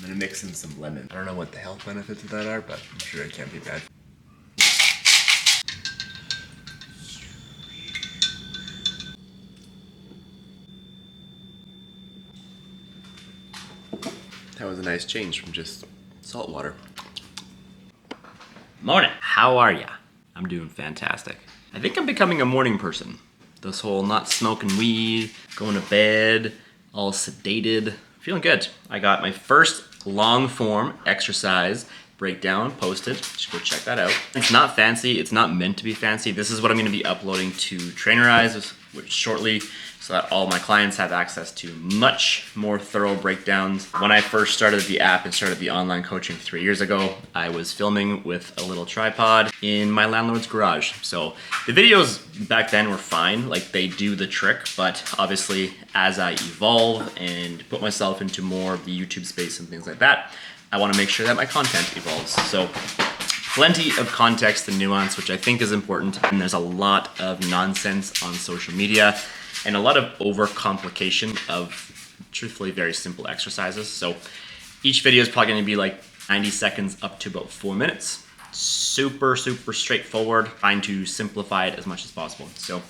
I'm gonna mix in some lemon. I don't know what the health benefits of that are, but I'm sure it can't be bad. That was a nice change from just salt water. Morning. How are ya? I'm doing fantastic. I think I'm becoming a morning person. This whole not smoking weed, going to bed, all sedated. Feeling good. I got my first long form exercise breakdown posted. You should go check that out. It's not fancy. It's not meant to be fancy. This is what I'm going to be uploading to Trainerize shortly, so that all my clients have access to much more thorough breakdowns. When I first started the app and started the online coaching 3 years ago, I was filming with a little tripod in my landlord's garage. So the videos back then were fine, like they do the trick, but obviously as I evolve and put myself into more of the YouTube space and things like that, I want to make sure that my content evolves. So plenty of context and nuance, which I think is important. And there's a lot of nonsense on social media and a lot of overcomplication of truthfully very simple exercises. So each video is probably going to be like 90 seconds up to about 4 minutes. Super straightforward, trying to simplify it as much as possible. So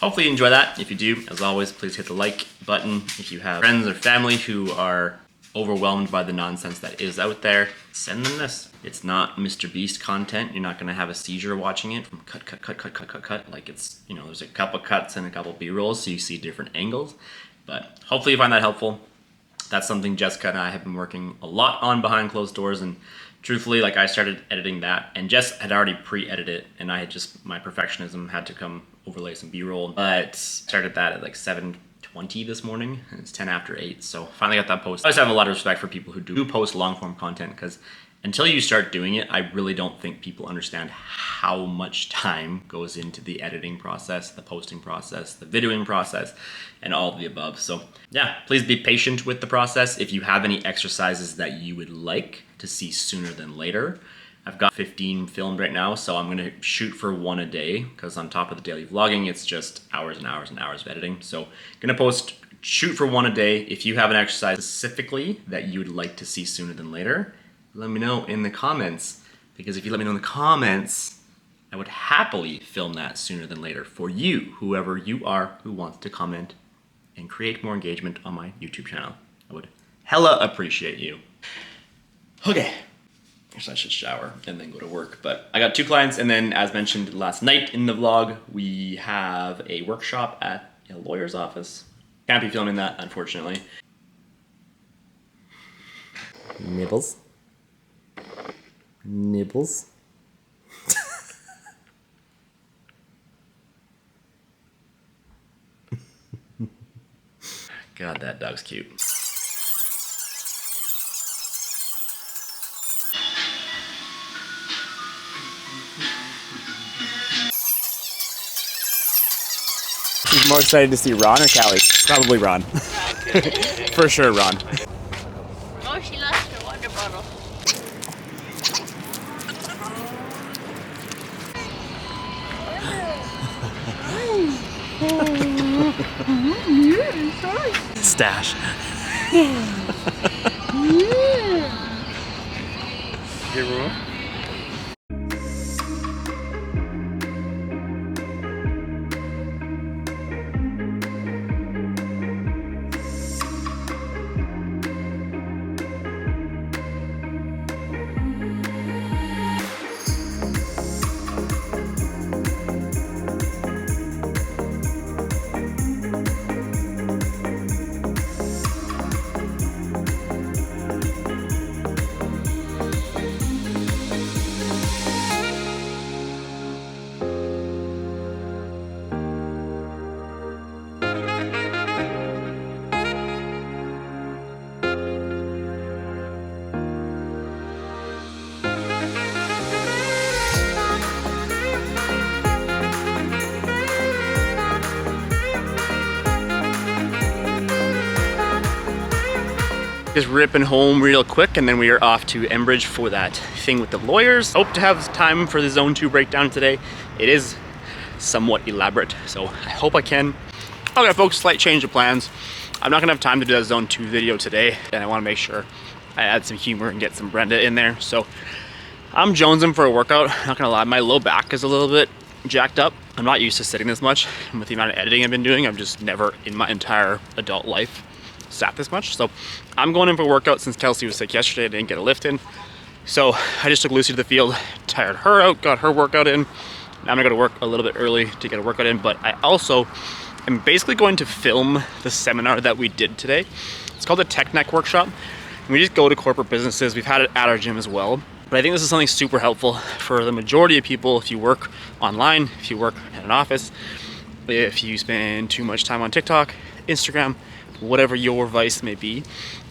hopefully you enjoy that. If you do, as always, please hit the like button. If you have friends or family who are overwhelmed by the nonsense that is out there, send them this. It's not Mr. Beast content. You're not gonna have a seizure watching it from cut. Like it's, you know, there's a couple cuts and a couple B-rolls so you see different angles. But hopefully you find that helpful. That's something Jessica and I have been working a lot on behind closed doors, and truthfully, like I started editing that and Jess had already pre-edited it, and I had just, my perfectionism had to come overlay some B-roll, but started that at like 7:20 this morning, and it's 10 after 8, so finally got that post. I always have a lot of respect for people who do post long form content, because until you start doing it, I really don't think people understand how much time goes into the editing process, the posting process, the videoing process, and all of the above. So yeah, please be patient with the process. If you have any exercises that you would like to see sooner than later, I've got 15 filmed right now, so I'm gonna shoot for 1 a day, because on top of the daily vlogging, it's just hours and hours and hours of editing. So gonna shoot for 1 a day. If you have an exercise specifically that you would like to see sooner than later, let me know in the comments, because if you let me know in the comments, I would happily film that sooner than later for you, whoever you are who wants to comment and create more engagement on my YouTube channel. I would hella appreciate you. Okay. Guess I should shower and then go to work. But I got 2 clients, and then as mentioned last night in the vlog, we have a workshop at a lawyer's office. Can't be filming that, unfortunately. Nibbles. Nibbles. God, that dog's cute. Who's more excited to see Ron or Callie? Probably Ron. For sure, Ron. Oh, she lost her water bottle. Stash. Here, Ron. Just ripping home real quick, and then we are off to Enbridge for that thing with the lawyers. Hope to have time for the Zone 2 breakdown today. It is somewhat elaborate, so I hope I can. Okay folks, slight change of plans. I'm not gonna have time to do that Zone 2 video today, and I wanna make sure I add some humor and get some Brenda in there. So I'm jonesing for a workout. Not gonna lie, my low back is a little bit jacked up. I'm not used to sitting this much, and with the amount of editing I've been doing, I've just never in my entire adult life sat this much. So I'm going in for a workout since Kelsey was sick yesterday. I didn't get a lift in. So I just took Lucy to the field, tired her out, got her workout in. Now I'm gonna go to work a little bit early to get a workout in, but I also am basically going to film the seminar that we did today. It's called the Tech Neck Workshop. We just go to corporate businesses. We've had it at our gym as well. But I think this is something super helpful for the majority of people if you work online, if you work in an office, if you spend too much time on TikTok, Instagram, whatever your vice may be.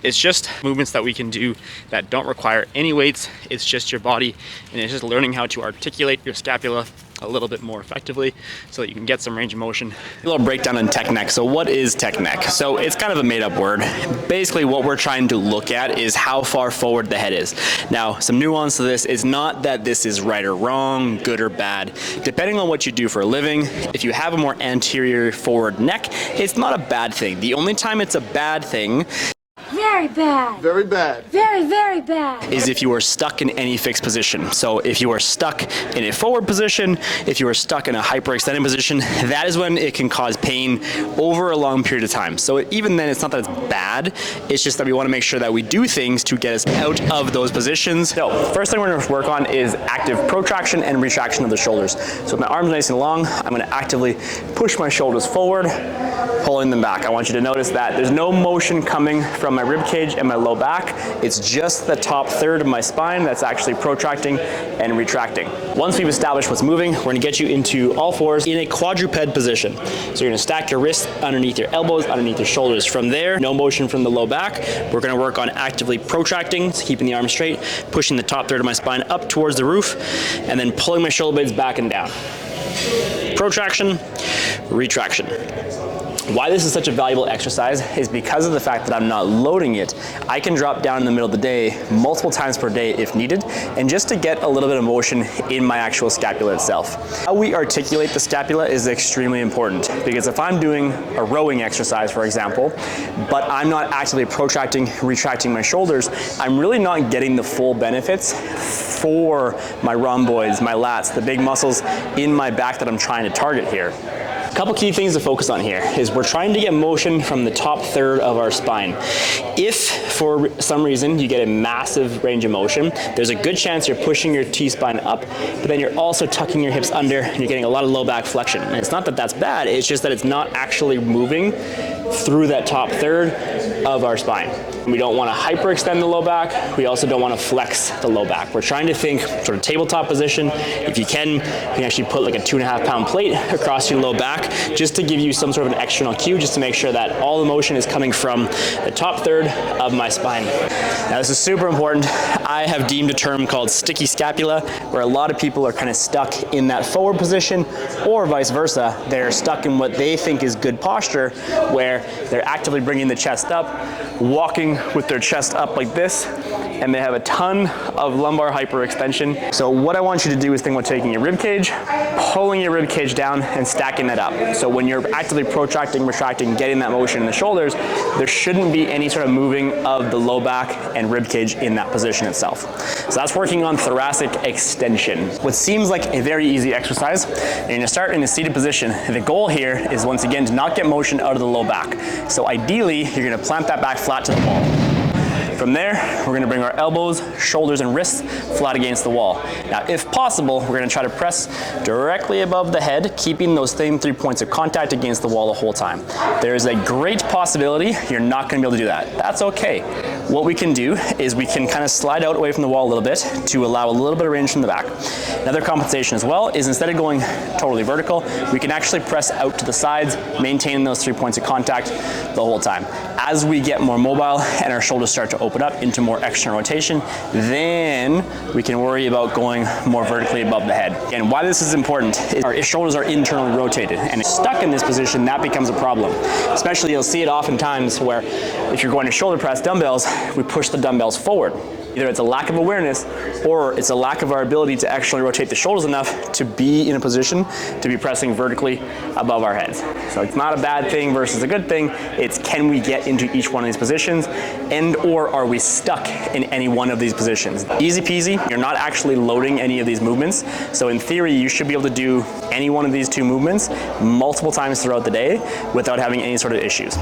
It's just movements that we can do that don't require any weights. It's just your body, and it's just learning how to articulate your scapula a little bit more effectively so that you can get some range of motion. A little breakdown on tech neck. So what is tech neck? So it's kind of a made up word. Basically what we're trying to look at is how far forward the head is. Now, some nuance to this is not that this is right or wrong, good or bad. Depending on what you do for a living, if you have a more anterior forward neck, it's not a bad thing. The only time it's a bad thing Very bad. Very bad. Very, very bad. is if you are stuck in any fixed position. So if you are stuck in a forward position, if you are stuck in a hyperextended position, that is when it can cause pain over a long period of time. So even then, it's not that it's bad, it's just that we want to make sure that we do things to get us out of those positions. So first thing we're going to work on is active protraction and retraction of the shoulders. So with my arms nice and long, I'm going to actively push my shoulders forward, pulling them back. I want you to notice that there's no motion coming from my rib cage and my low back. It's just the top third of my spine that's actually protracting and retracting. Once we've established what's moving, we're gonna get you into all fours in a quadruped position. So you're gonna stack your wrists underneath your elbows, underneath your shoulders. From there, no motion from the low back. We're gonna work on actively protracting, so keeping the arms straight, pushing the top third of my spine up towards the roof, and then pulling my shoulder blades back and down. Protraction, retraction. Why this is such a valuable exercise is because of the fact that I'm not loading it. I can drop down in the middle of the day multiple times per day if needed, and just to get a little bit of motion in my actual scapula itself. How we articulate the scapula is extremely important, because if I'm doing a rowing exercise, for example, but I'm not actively protracting, retracting my shoulders, I'm really not getting the full benefits for my rhomboids, my lats, the big muscles in my back that I'm trying to target here. A couple key things to focus on here is we're trying to get motion from the top third of our spine. If for some reason you get a massive range of motion, there's a good chance you're pushing your T-spine up, but then you're also tucking your hips under and you're getting a lot of low back flexion. And it's not that that's bad, it's just that it's not actually moving through that top third of our spine. We don't want to hyperextend the low back. We also don't want to flex the low back. We're trying to think sort of tabletop position. If you can actually put like a 2.5 pound plate across your low back just to give you some sort of an external cue, just to make sure that all the motion is coming from the top third of my spine. Now this is super important. I have deemed a term called sticky scapula, where a lot of people are kind of stuck in that forward position, or vice versa. They're stuck in what they think is good posture, where they're actively bringing the chest up, walking with their chest up like this, and they have a ton of lumbar hyperextension. So what I want you to do is think about taking your rib cage, pulling your rib cage down, and stacking that up. So when you're actively protracting, retracting, getting that motion in the shoulders, there shouldn't be any sort of moving of the low back and rib cage in that position itself. So that's working on thoracic extension. What seems like a very easy exercise, you're gonna start in a seated position. The goal here is, once again, to not get motion out of the low back. So ideally, you're gonna plant that back flat to the wall. From there, we're gonna bring our elbows, shoulders, and wrists flat against the wall. Now, if possible, we're gonna try to press directly above the head, keeping those same 3 points of contact against the wall the whole time. There's a great possibility you're not gonna be able to do that. That's okay. What we can do is we can kind of slide out away from the wall a little bit to allow a little bit of range from the back. Another compensation as well is, instead of going totally vertical, we can actually press out to the sides, maintaining those 3 points of contact the whole time. As we get more mobile and our shoulders start to open up into more external rotation, then we can worry about going more vertically above the head. And why this is important is our shoulders are internally rotated, and stuck in this position, that becomes a problem. Especially, you'll see it oftentimes where if you're going to shoulder press dumbbells, we push the dumbbells forward. Either it's a lack of awareness or it's a lack of our ability to actually rotate the shoulders enough to be in a position to be pressing vertically above our heads. So it's not a bad thing versus a good thing. It's can we get into each one of these positions, and or are we stuck in any one of these positions? Easy peasy, you're not actually loading any of these movements. So in theory, you should be able to do any one of these two movements multiple times throughout the day without having any sort of issues.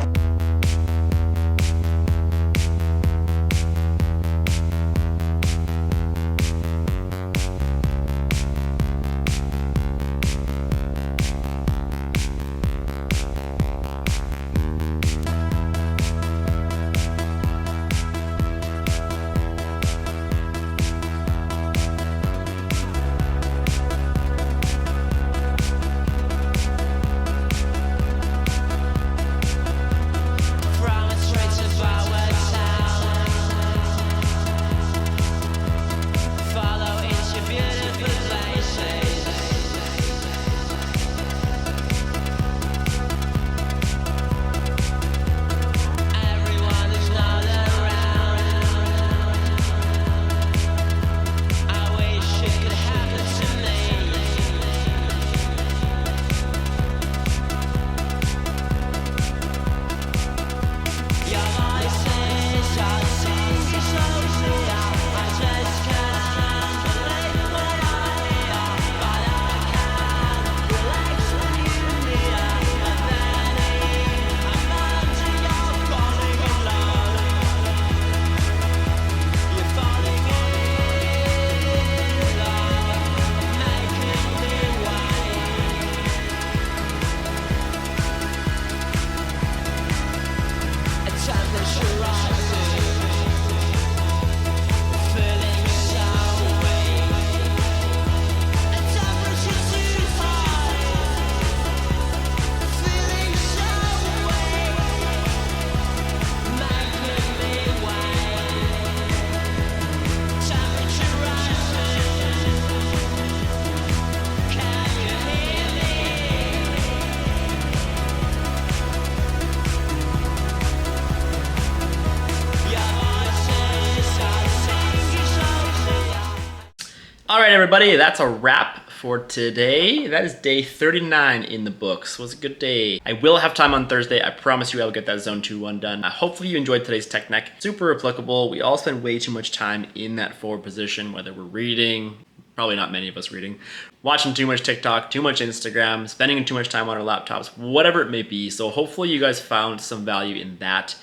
All right, everybody, that's a wrap for today. That is day 39 in the books. It was a good day. I will have time on Thursday. I promise you I'll get that Zone 2 one done. Hopefully you enjoyed today's tech neck. Super applicable. We all spend way too much time in that forward position, whether we're reading, probably not many of us reading, watching too much TikTok, too much Instagram, spending too much time on our laptops, whatever it may be. So hopefully you guys found some value in that.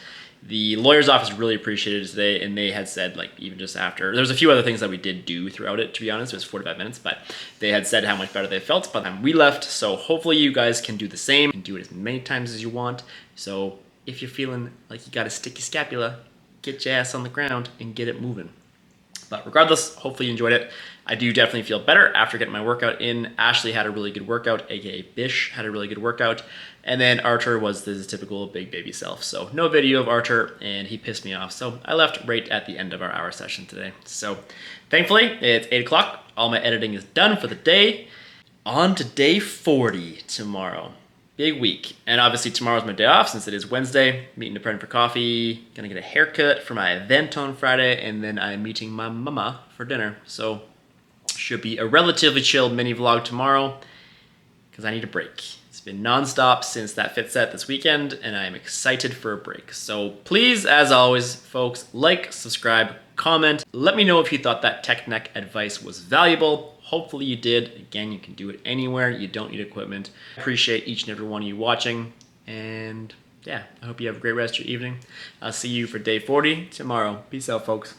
The lawyer's office really appreciated it today, and they had said, like, even just after, there's a few other things that we did do throughout it, to be honest. It was 45 minutes, but they had said how much better they felt by the time we left. So hopefully you guys can do the same and do it as many times as you want. So if you're feeling like you got a sticky scapula, get your ass on the ground and get it moving. But regardless, hopefully you enjoyed it. I do definitely feel better after getting my workout in. Ashley had a really good workout, aka Bish had a really good workout. And then Archer was his typical big baby self. So no video of Archer, and he pissed me off. So I left right at the end of our hour session today. So thankfully, it's 8 o'clock. All my editing is done for the day. On to day 40 tomorrow. Big week. And obviously tomorrow's my day off since it is Wednesday. Meeting a friend for coffee. Gonna get a haircut for my event on Friday. And then I'm meeting my mama for dinner. So should be a relatively chill mini vlog tomorrow because I need a break. It's been nonstop since that fit set this weekend, and I'm excited for a break. So please, as always, folks, like, subscribe, comment. Let me know if you thought that tech neck advice was valuable. Hopefully you did. Again, you can do it anywhere. You don't need equipment. I appreciate each and every one of you watching. And yeah, I hope you have a great rest of your evening. I'll see you for day 40 tomorrow. Peace out, folks.